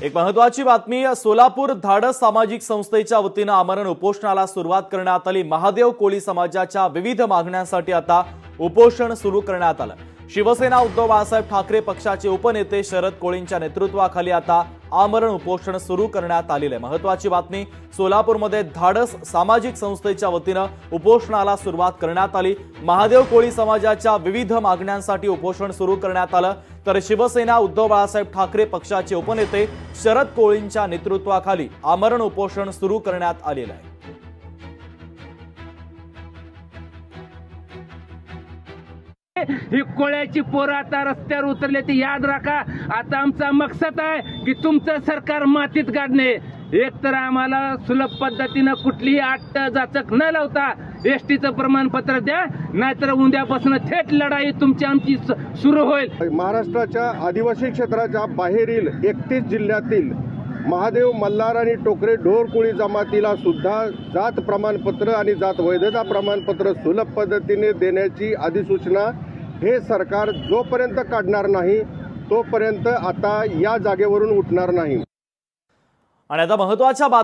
एक महत्त्वाची बातमी। सोलापूर धाडस सामाजिक संस्थेच्या वतीने आमरण उपोषणाला सुरुवात करण्यात आली। महादेव कोळी समाजाच्या विविध मागण्यांसाठी आता उपोषण सुरू करण्यात आलं। शिवसेना उद्धव बाळासाहेब ठाकरे पक्षाचे उपनेते शरद कोळींच्या नेतृत्वाखाली आता आमरण उपोषण सुरू करण्यात आलेले। महत्त्वाची बातमी, सोलापूरमध्ये धाडस सामाजिक संस्थेच्या वतीने उपोषणाला सुरुवात करण्यात आली। महादेव कोळी समाजाच्या विविध मागण्यांसाठी उपोषण सुरू करण्यात आलं। तर शिवसेना उद्धव बाळासाहेब ठाकरे पक्षाचे उपनेते शरद कोळींच्या नेतृत्वाखाली आमरण उपोषण सुरू करण्यात आलेलं आहे। ही कोळ्याची पोरं आता रस्त्यावर उतरले ते याद राखा। आता आमचा मकसद आहे की तुमचं सरकार मातीत काढणे। एक तर आम्हाला सुलभ पद्धतीने कुठलीही आट जाचक न लावता एसटीचं प्रमाणपत्र द्या, नाहीतर उद्यापासून थेट लढाई तुमची आमची सुरू होईल। महाराष्ट्राच्या आदिवासी क्षेत्राच्या बाहेरील 31 जिल्ह्यातील महादेव मल्हार आणि टोकरे ढोरकोळी जमातीला सुद्धा जात प्रमाणपत्र आणि जात वैधता प्रमाणपत्र सुलभ पद्धतीने देण्याची अधिसूचना हे सरकार जोपर्यंत काढणार नाही तोपर्यंत आता या जागेवरून उठणार नाही। आणि आता महत्त्वाच्या